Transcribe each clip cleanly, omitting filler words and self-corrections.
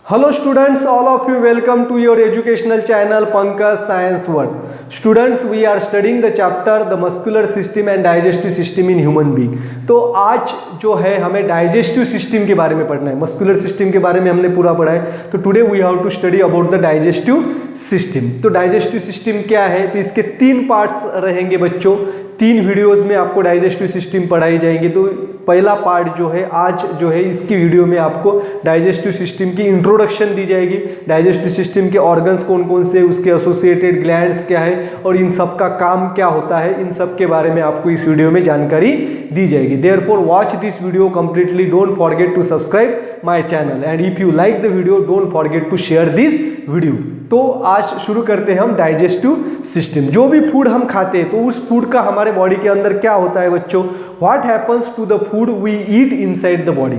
Hello students, all of you welcome to your educational channel Pankaj Science World. Students, we are studying the chapter the muscular system and digestive system in human being. तो आज जो है हमें digestive system के बारे में पढ़ना है, मस्कुलर सिस्टम के बारे में हमने पूरा पढ़ा है. तो today we have to study about the digestive system. तो डाइजेस्टिव सिस्टम क्या है, तो इसके 3 पार्ट्स रहेंगे बच्चों. 3 वीडियोस में आपको डाइजेस्टिव सिस्टम पढ़ाई जाएंगी. तो पहला पार्ट जो है आज जो है इसकी वीडियो में आपको डाइजेस्टिव सिस्टम की इंट्रोडक्शन दी जाएगी. डाइजेस्टिव सिस्टम के ऑर्गन्स कौन कौन से, उसके एसोसिएटेड ग्लैंड्स क्या है और इन सब का काम क्या होता है, इन सब के बारे में आपको इस वीडियो में जानकारी दी जाएगी. Therefore watch this video completely. Don't forget to subscribe my channel and if you like the video don't forget to share this video. तो आज शुरू करते हैं हम डाइजेस्टिव सिस्टम. जो भी फूड हम खाते हैं तो उस फूड का हमारे बॉडी के अंदर क्या होता है बच्चों. What happens to the food we eat inside the body.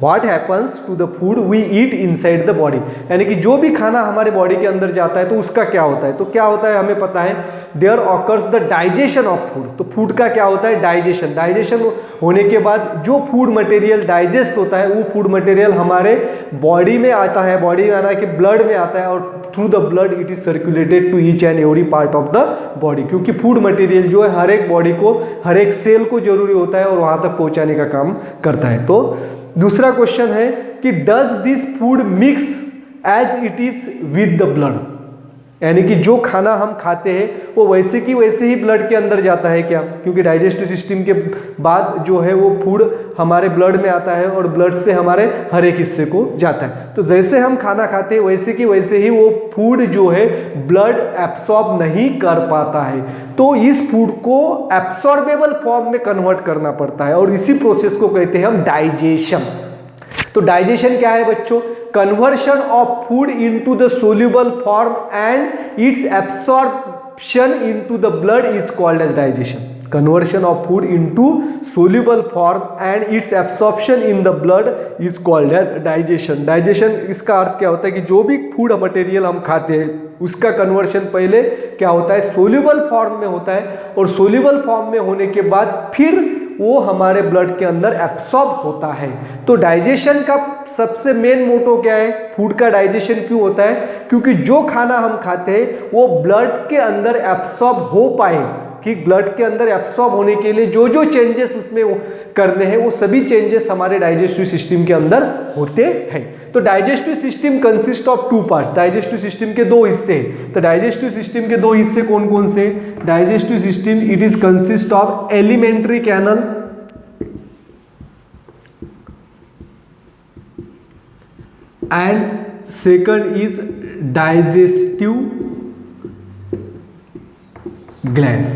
What happens to the food we eat inside the body, यानी कि जो भी खाना हमारे बॉडी के अंदर जाता है तो उसका क्या होता है. तो क्या होता है हमें पता है, there occurs the digestion of food. तो फूड का क्या होता है, डाइजेशन. डाइजेशन होने के बाद जो फूड मटेरियल डाइजेस्ट होता है वो फूड मटेरियल हमारे बॉडी में आता है. बॉडी में आना कि ब्लड में आता है और through the blood it is circulated to each and every part of the body. क्योंकि फूड मटेरियल जो है हर एक बॉडी को, हर एक सेल को जरूरी होता है और वहां तक पहुंचाने का काम करता है. तो दूसरा क्वेश्चन है कि does this food mix as it is with the blood. यानी कि जो खाना हम खाते हैं वो वैसे की वैसे ही ब्लड के अंदर जाता है क्या. क्योंकि डाइजेस्टिव सिस्टम के बाद जो है वो फूड हमारे ब्लड में आता है और ब्लड से हमारे हर एक हिस्से को जाता है. तो जैसे हम खाना खाते हैं वैसे की वैसे ही वो फूड जो है ब्लड एब्सॉर्ब नहीं कर पाता है. तो इस फूड को एब्सॉर्बेबल फॉर्म में कन्वर्ट करना पड़ता है और इसी प्रोसेस को कहते हैं हम डाइजेशन. तो डाइजेशन क्या है बच्चों, conversion of food into the soluble form and its absorption into the blood is called as digestion. Conversion of food into soluble form and its absorption in the blood is called as digestion. Digestion इसका अर्थ क्या होता है कि जो भी food material हम खाते हैं उसका कन्वर्शन पहले क्या होता है, सोल्यूबल फॉर्म में होता है और सोल्यूबल फॉर्म में होने के बाद फिर वो हमारे ब्लड के अंदर एब्सॉर्ब होता है. तो डाइजेशन का सबसे मेन मोटो क्या है, फूड का डाइजेशन क्यों होता है, क्योंकि जो खाना हम खाते हैं वो ब्लड के अंदर एब्सॉर्ब हो पाए. कि ब्लड के अंदर एब्सॉर्ब होने के लिए जो जो चेंजेस उसमें करने हैं वो सभी चेंजेस हमारे डाइजेस्टिव सिस्टम के अंदर होते हैं. तो digestive system consist of 2 parts. Digestive system के 2 हिस्से हैं. तो डाइजेस्टिव सिस्टम के 2 हिस्से कौन कौन से. Digestive system it is consist of elementary canal and second is digestive gland.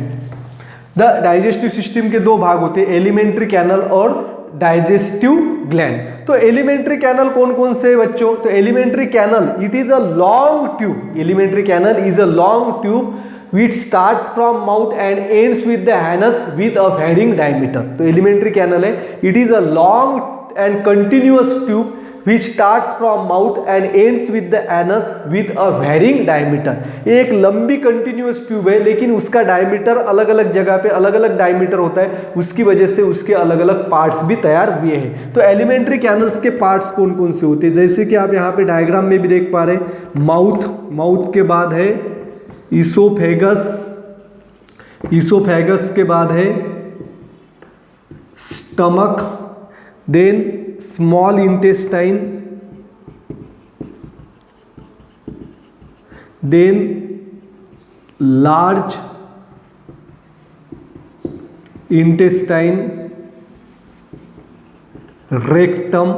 The digestive system के 2 भाग होते हैं, एलिमेंट्री कैनल और डाइजेस्टिव ग्लैंड. तो एलिमेंट्री कैनल कौन कौन से बच्चों. तो elementary canal it is a long tube. Elementary canal is a long tube which starts from mouth and ends with the anus with a varying diameter. तो elementary canal है, it is a long and continuous tube which starts from mouth and ends with the anus with a varying diameter. एक लंबी continuous tube है लेकिन उसका diameter अलग अलग जगह पे अलग अलग डायमीटर होता है, उसकी वजह से उसके अलग अलग पार्ट्स भी तैयार हुए हैं. तो एलिमेंट्री कैनल्स के पार्ट्स कौन कौन से होते हैं, जैसे कि आप यहाँ पे डायग्राम में भी देख पा रहे हैं. माउथ के बाद है इसोफेगस, इसोफेगस के बाद है stomach, then small intestine, then large intestine, rectum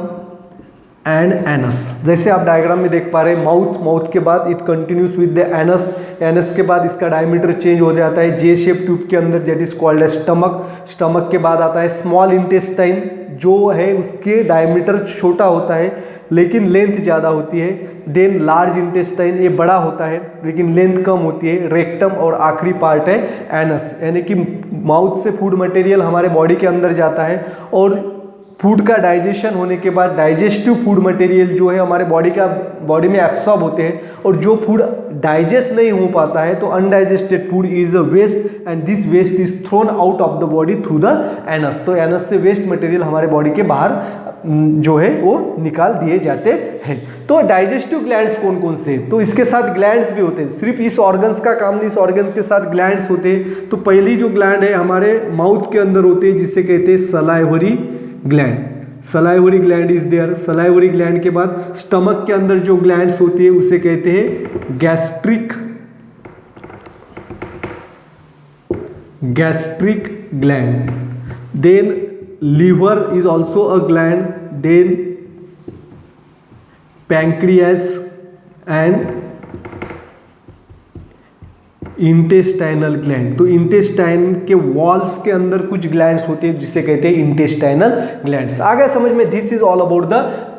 and anus. जैसे आप डायग्राम में देख पा रहे हैं, माउथ के बाद it continuous with the anus. Anus के बाद इसका डायमीटर चेंज हो जाता है जे शेप ट्यूब के अंदर, that is called as stomach. Stomach के बाद आता है स्मॉल इंटेस्टाइन, जो है उसके डायमीटर छोटा होता है लेकिन लेंथ ज़्यादा होती है. देन लार्ज इंटेस्टाइन, ये बड़ा होता है लेकिन लेंथ कम होती है. रेक्टम और आखिरी पार्ट है एनस. यानी कि माउथ से फूड मटेरियल हमारे बॉडी के अंदर जाता है और फूड का डाइजेशन होने के बाद डाइजेस्टिव फूड मटेरियल जो है हमारे बॉडी में एब्सॉर्ब होते हैं, और जो फूड डाइजेस्ट नहीं हो पाता है तो undigested food is a waste and this waste is thrown out of the body through the anus. तो एनस से वेस्ट मटेरियल हमारे बॉडी के बाहर जो है वो निकाल दिए जाते हैं। तो डाइजेस्टिव ग्लैंड्स कौन कौन से हैं? तो इसके साथ ग्लैंड्स भी होते हैं, सिर्फ इस ऑर्गन्स का काम नहीं, इस ऑर्गन्स के साथ ग्लैंड्स होते हैं। तो पहली जो ग्लैंड है हमारे माउथ के अंदर होते हैं जिसे कहते हैं salivary gland. Salivary gland is there. Salivary gland के बाद स्टमक के अंदर जो ग्लैंड्स होती है उसे कहते हैं gastric gland. Then liver is also a gland, then pancreas and intestinal gland. तो इंटेस्टाइन के वॉल्स के अंदर कुछ ग्लैंड्स होते हैं जिसे कहते हैं इंटेस्टाइनल ग्लैंड्स। आ गया समझ में? This is all about the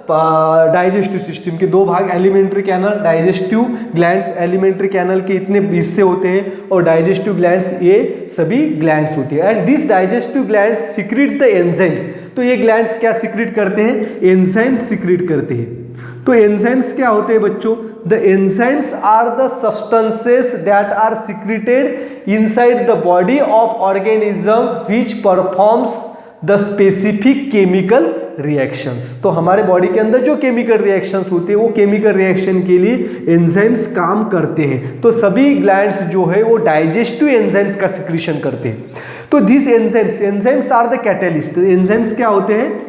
digestive system के दो भाग, elementary canal, digestive glands. Elementary canal के इतने हिस्से होते हैं और डाइजेस्टिव ग्लैंड्स ये सभी ग्लैंड्स होती है। And this digestive glands secretes the enzymes. तो ये ग्लैंड्स क्या सिक्रीट करते हैं? एंजाइम्स सिक्रीट करते हैं। तो एंजाइम्स क्या होते हैं बच्चों? The enzymes are the substances that are secreted inside the body of organism which performs the specific chemical reactions. तो हमारे बॉडी के अंदर जो केमिकल रिएक्शंस होते हैं वो केमिकल रिएक्शन के लिए एंजाइम्स काम करते हैं। तो सभी ग्लैंड्स जो है वो डाइजेस्टिव एंजाइम्स का सिक्रीशन करते हैं। तो this enzymes are the catalyst. Enzymes क्या होते हैं?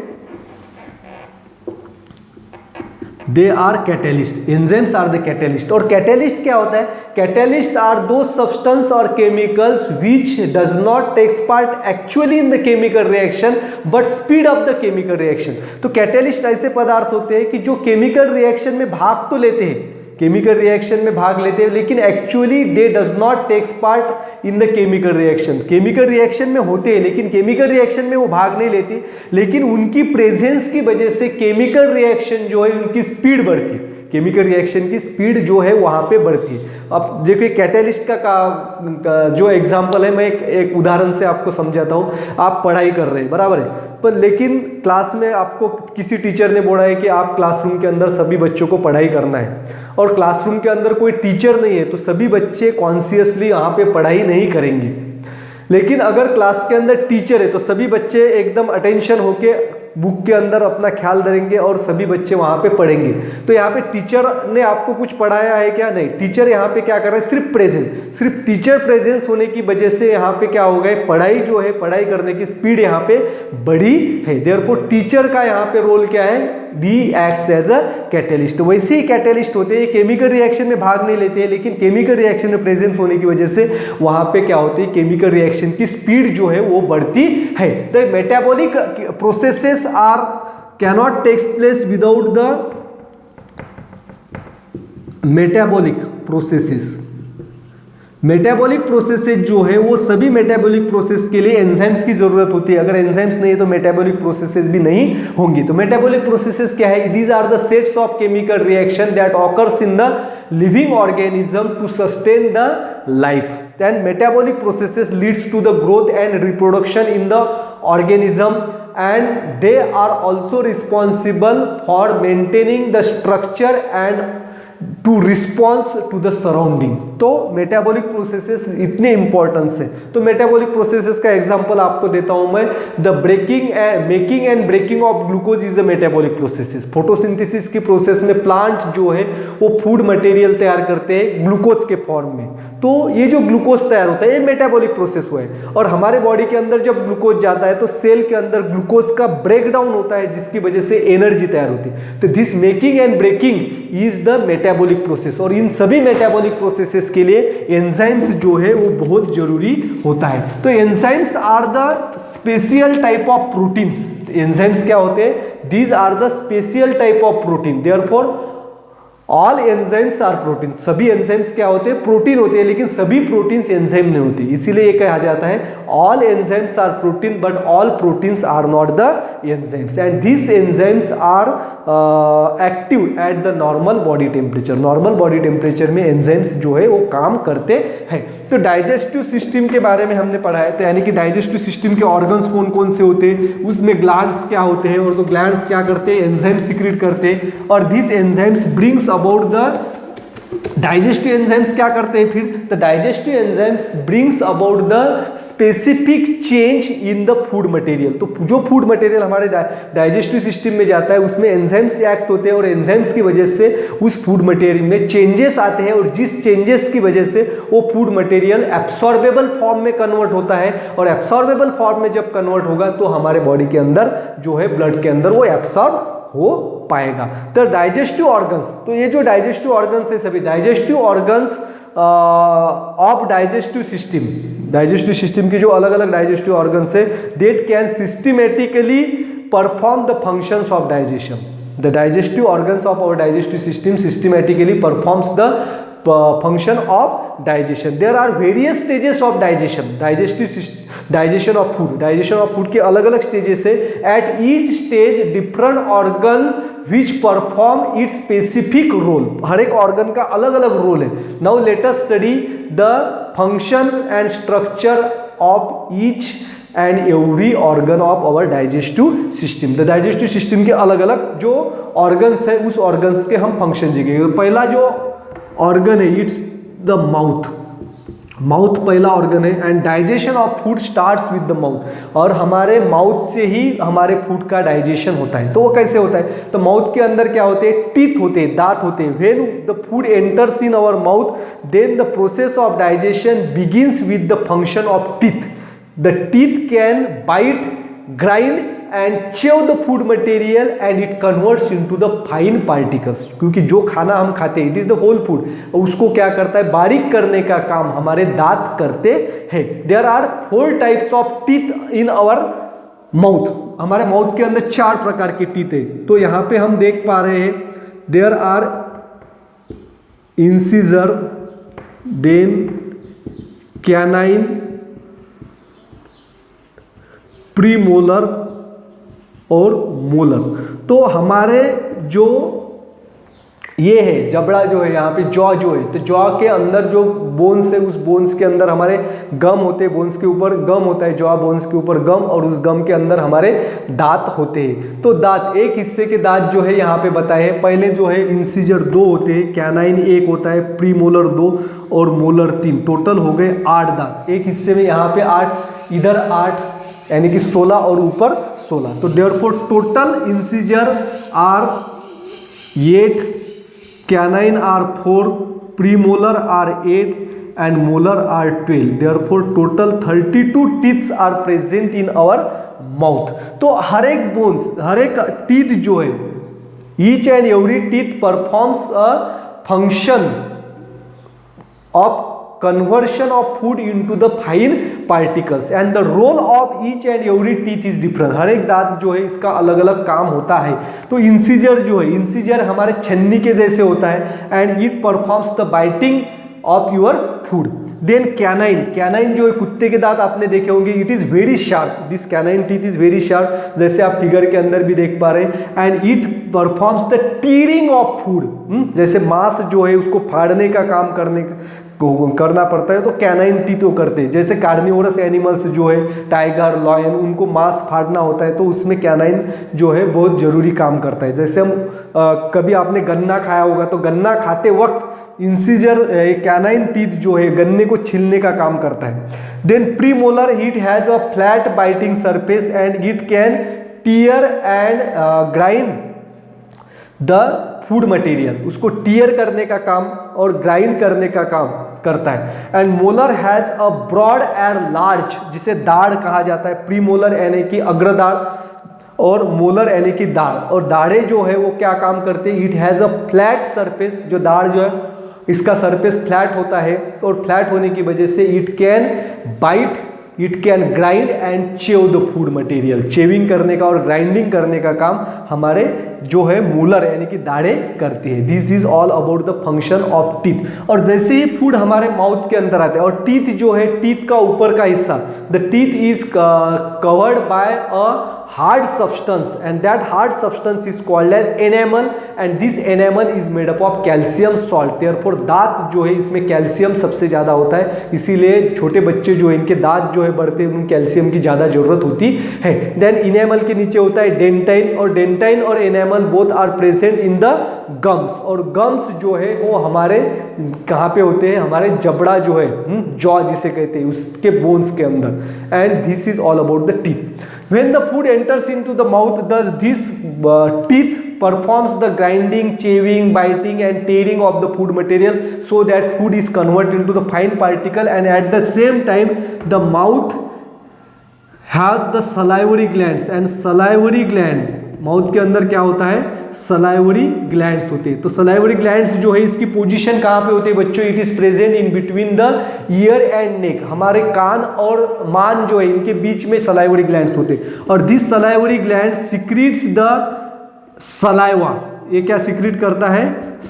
They are catalyst. Enzymes are the catalyst. और कैटलिस्ट क्या होता है? कैटलिस्ट आर दो सब्सटेंस और chemicals which does not takes part actually in the chemical reaction but speed up the chemical reaction. तो कैटलिस्ट ऐसे पदार्थ होते हैं कि जो केमिकल रिएक्शन में भाग तो लेते हैं, केमिकल रिएक्शन में भाग लेते हैं, लेकिन actually they does not takes part in the chemical reaction. Chemical reaction में होते हैं लेकिन केमिकल रिएक्शन में वो भाग नहीं लेते, लेकिन उनकी प्रेजेंस की वजह से केमिकल रिएक्शन जो है उनकी स्पीड बढ़ती है। केमिकल रिएक्शन की स्पीड जो है वहाँ पे बढ़ती है। अब देखिए कैटलिस्ट का जो एग्जांपल है, मैं एक उदाहरण से आपको समझाता हूँ। आप पढ़ाई कर रहे हैं, बराबर है, पर लेकिन क्लास में आपको किसी टीचर ने बोला है कि आप क्लासरूम के अंदर सभी बच्चों को पढ़ाई करना है, और क्लासरूम के अंदर कोई टीचर नहीं है, तो सभी बच्चे कॉन्शियसली यहाँ पे पढ़ाई नहीं करेंगे। लेकिन अगर क्लास के अंदर टीचर है तो सभी बच्चे एकदम अटेंशन होके बुक के अंदर अपना ख्याल धरेंगे और सभी बच्चे वहाँ पे पढ़ेंगे। तो यहाँ पे टीचर ने आपको कुछ पढ़ाया है क्या? नहीं। टीचर यहाँ पे क्या कर रहा है? सिर्फ प्रेजेंस, सिर्फ टीचर प्रेजेंस होने की वजह से यहाँ पे क्या हो गया? पढ़ाई जो है, पढ़ाई करने की स्पीड यहाँ पे बढ़ी है। देयरफॉर टीचर का यहाँ पे रोल क्या है? The acts as a catalyst. वैसे ही कैटलिस्ट होते हैं, केमिकल रिएक्शन में भाग नहीं लेते हैं, लेकिन केमिकल रिएक्शन में प्रेजेंस होने की वजह से वहाँ पे क्या होती है? केमिकल रिएक्शन की स्पीड जो है वो बढ़ती है। The metabolic processes are cannot takes place without the metabolic processes. Metabolic processes जो है वो सभी मेटाबॉलिक प्रोसेस के लिए एंजाइम्स की जरूरत होती है। अगर एंजाइम्स नहीं है तो मेटाबॉलिक प्रोसेसेस भी नहीं होंगी। तो मेटाबॉलिक प्रोसेसेस क्या है? These are the sets of chemical reaction that occurs in the living organism to sustain the life. Then metabolic processes leads to the growth and reproduction in the organism, and they are also responsible for maintaining the structure and to response to the surrounding. तो metabolic processes इतने importance है। तो metabolic processes का example आपको देता हूं मैं। The making and breaking of glucose is the metabolic processes. Photosynthesis की प्रोसेस में प्लांट जो है वो फूड मटेरियल तैयार करते हैं ग्लूकोज के फॉर्म में। तो ये जो ग्लूकोज तैयार होता है ये मेटाबॉलिक प्रोसेस हुआ है। और हमारे बॉडी के अंदर जब ग्लूकोज जाता है तो सेल के अंदर ग्लूकोज का ब्रेकडाउन होता है जिसकी वजह से एनर्जी तैयार होती है। तो this making and breaking is the metabolic process. और इन सभी मेटाबॉलिक प्रोसेसेस के लिए एंजाइम्स जो है वो बहुत जरूरी होता है। तो enzymes are the special type of proteins. Enzymes क्या होते हैं? These are the special type of protein. Therefore all enzymes are protein, सभी एंजाइम्स क्या होते हैं, प्रोटीन होते हैं, लेकिन सभी प्रोटीन्स एंजाइम नहीं होते, इसीलिए ये कहा जाता है all enzymes are protein but all proteins are not the enzymes and this enzymes are active at the normal body temperature. Normal body temperature में एंजाइम्स जो है वो काम करते हैं। तो डाइजेस्टिव सिस्टम के बारे में हमने पढ़ा है, तो यानी कि डाइजेस्टिव सिस्टम के ऑर्गन्स कौन कौन से होते हैं, उसमें ग्लैंड्स क्या होते हैं, और तो ग्लैंड्स क्या करते हैं, एंजाइम सीक्रेट करते हैं, और this enzymes brings about the digestive enzymes क्या करते हैं फिर, the digestive enzymes brings about the specific change in the food material. तो जो फूड मटेरियल हमारे डाइजेस्टिव सिस्टम में जाता है उसमें एंजाइम्स एक्ट होते हैं और एंजाइम्स की वजह से उस फूड मटेरियल में चेंजेस आते हैं, और जिस चेंजेस की वजह से वो फूड मटेरियल एब्सॉर्बेबल फॉर्म में कन्वर्ट होता है, और एब्सॉर्बेबल फॉर्म में जब कन्वर्ट होगा तो हमारे बॉडी के अंदर जो है ब्लड के अंदर वो एब्सॉर्ब हो पाएगा। तो डाइजेस्टिव ऑर्गन्स, तो ये जो डाइजेस्टिव ऑर्गन्स है सभी digestive organs of digestive system, digestive system के जो अलग अलग डाइजेस्टिव ऑर्गन्स है that can systematically perform the functions of digestion. The digestive organs of our digestive system systematically performs the function of digestion. There are various stages of digestion. Digestion of food. Digestion of food के अलग अलग stages है. At each stage different organ which perform its specific role. हर एक organ का अलग अलग role है. Now let us study the function and structure of each and every organ of our digestive system. The digestive system के अलग अलग जो organs है उस organs के हम function देखेंगे। पहला जो ऑर्गन है इट्स द माउथ, माउथ पहला ऑर्गन है, and digestion of food starts with the mouth, और हमारे माउथ से ही हमारे फूड का डाइजेशन होता है। तो वो कैसे होता है, तो माउथ के अंदर क्या होते हैं, टीथ होते हैं, दांत होते हैं। When the food enters in our mouth then the process of digestion begins with the function of teeth. The teeth can bite, grind and chew the food material and it converts into the fine particles। क्योंकि जो खाना हम खाते हैं it is the whole food, उसको क्या करता है, बारीक करने का काम हमारे दांत करते हैं। There are 4 types of teeth in our mouth. हमारे माउथ के अंदर 4 प्रकार के टीथ है। तो यहाँ पे हम देख पा रहे हैं there are incisor, then canine, premolar और मोलर। तो हमारे जो ये है जबड़ा जो है यहाँ पे जॉ जो है, तो जॉ के अंदर जो बोन्स है उस बोन्स के अंदर हमारे गम होते हैं, बोन्स के ऊपर गम होता है, जॉ बोन्स के ऊपर गम, और उस गम के अंदर हमारे दांत होते हैं। तो दांत, एक हिस्से के दांत जो है यहाँ पे बताए हैं, पहले जो है इंसिजर 2 होते हैं, कैनाइन 1 होता है, प्रीमोलर 2 और मोलर 3, टोटल हो गए 8 दांत। एक हिस्से में यहाँ पे 8, इधर 8, यानी कि 16 और ऊपर 16। तो therefore total incisor are 8, canine are 4, premolar are 8 and molar are 12। Therefore total 32 teeths are present in our mouth. तो हर एक बोन्स, हर एक टीथ जो है, each and every teeth performs a function of conversion of food into the fine particles and the role of each and every teeth is different। हर एक दांत जो है इसका अलग अलग काम होता है। तो इंसिजर जो है, इंसिजर हमारे छन्नी के जैसे होता है and it performs the biting of your food. Then canine, canine जो है कुत्ते के दांत आपने देखे होंगे, it is very sharp, this canine teeth is very sharp, जैसे आप फिगर के अंदर भी देख पा रहे हैं, and it performs the tearing of food. जैसे मांस जो है उसको फाड़ने का काम करना पड़ता है तो कैनाइन टीथ वो करते हैं। जैसे कार्निवोरस एनिमल्स जो है टाइगर, लॉयन, उनको मांस फाड़ना होता है तो उसमें कैनाइन जो है बहुत जरूरी काम करता है। जैसे हम कभी आपने गन्ना खाया होगा तो गन्ना खाते वक्त इंसिजर कैनाइन टीथ जो है गन्ने को छीलने का काम करता है। Then premolar, it has a flat biting surface and it can tear and grind the food material, उसको टीयर करने का काम और ग्राइंड करने का काम करता है। And molar has a broad and large, जिसे दाढ़ कहा जाता है, प्रीमोलर यानी कि अग्रदाढ़ और मोलर यानी कि दाढ़, और दाढ़े जो है वो क्या काम करते हैं, it has a flat surface, जो दाढ़ जो है इसका सरफेस फ्लैट होता है, और फ्लैट होने की वजह से it can bite, it can grind and chew the food material, chewing करने का और ग्राइंडिंग करने का काम हमारे जो है मूलर यानी कि दाढ़ें करती है। This is all about the function of teeth. और जैसे ही फूड हमारे माउथ के अंदर आते हैं और टीथ जो है, टीथ का ऊपर का हिस्सा, the teeth is covered by a hard substance and that hard substance is called as enamel and this enamel is made up of calcium salt। therefore दांत जो है इसमें कैल्शियम सबसे ज़्यादा होता है, इसीलिए छोटे बच्चे जो है इनके दांत जो है बढ़ते हैं, उन कैल्शियम की ज़्यादा जरूरत होती है। देन इनेमल के नीचे होता है डेंटाइन, और डेंटाइन और enamel both are present in the gums. और गम्स जो है वो हमारे कहाँ पे होते हैं, हमारे जबड़ा जो है, जॉ जिसे कहते हैं, उसके बोन्स के अंदर। And this is all about the teeth. When the food enters into the mouth, this teeth performs the grinding, chewing, biting and tearing of the food material so that food is converted into the fine particle, and at the same time the mouth has the salivary glands and salivary gland, mouth के अंदर क्या होता है, salivary glands होते हैं। तो salivary glands जो है इसकी पोजीशन कहाँ पे होती है बच्चों, it is present in between the year and neck. हमारे कान और मान जो है इनके बीच में सलाइवरी ग्लैंड्स होते हैं। और this salivary gland secretes the saliva, ये क्या सिक्रीट करता है,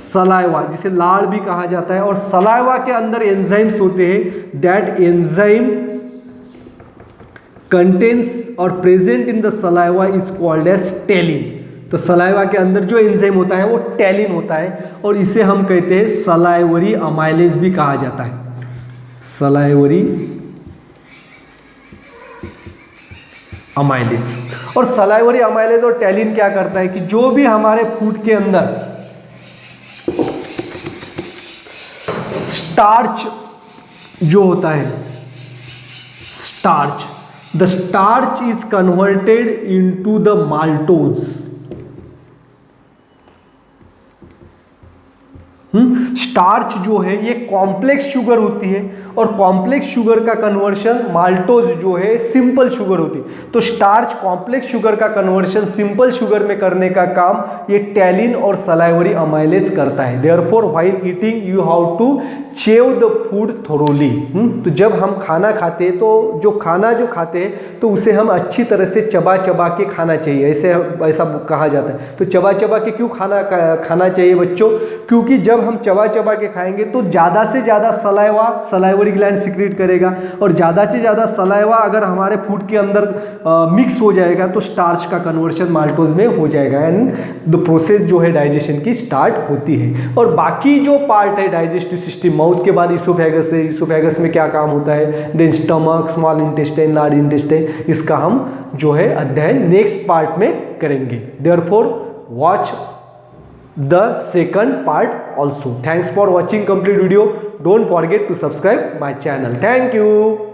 सलाइवा, जिसे लाड़ भी कहा जाता है। और सलाइवा के अंदर एंजाइम्स होते हैं, दैट एंजाइम कंटेन्स और present in the saliva is called as ptyalin. तो सलाइवा के अंदर जो एंजाइम होता है वो टेलिन होता है, और इसे हम कहते हैं सलाइवरी अमाइलेज भी कहा जाता है, सलाइवरी अमाइलेज। और सलाइवरी अमाइलेज और टेलिन क्या करता है कि जो भी हमारे फूड के अंदर स्टार्च जो होता है, starch, the starch is converted into the maltose। Starch जो है ये कॉम्प्लेक्स शुगर होती है, और कॉम्प्लेक्स शुगर का कन्वर्शन माल्टोज जो है सिंपल शुगर होती है। तो स्टार्च कॉम्प्लेक्स शुगर का कन्वर्शन सिंपल शुगर में करने का काम ये टेलिन और सलाइवरी अमाइलेज करता है। Therefore while eating you have to chew the food thoroughly. तो जब हम खाना खाते हैं तो जो खाना जो खाते हैं तो उसे हम अच्छी तरह से चबा चबा के खाना चाहिए, ऐसा कहा जाता है। तो चबा चबा के क्यों खाना चाहिए बच्चों, क्योंकि जब हम चबा चबा के खाएंगे तो ज़्यादा से ज़्यादा सलाइवरी ग्लैंड सिक्रीट करेगा, और ज़्यादा से ज़्यादा सलाइवा अगर हमारे फूड के अंदर मिक्स हो जाएगा तो स्टार्च का कन्वर्शन माल्टोज में हो जाएगा, एंड द प्रोसेस जो है डाइजेशन की स्टार्ट होती है। और बाकी जो पार्ट है डाइजेस्टिव सिस्टम, माउथ के बाद इसोफेगस है, इसोफेगस में क्या काम होता है, देन stomach, small intestine, large intestine, इसका हम जो है अध्ययन नेक्स्ट पार्ट में करेंगे। Therefore watch the second part also. Thanks for watching complete video. Don't forget to subscribe my channel. Thank you.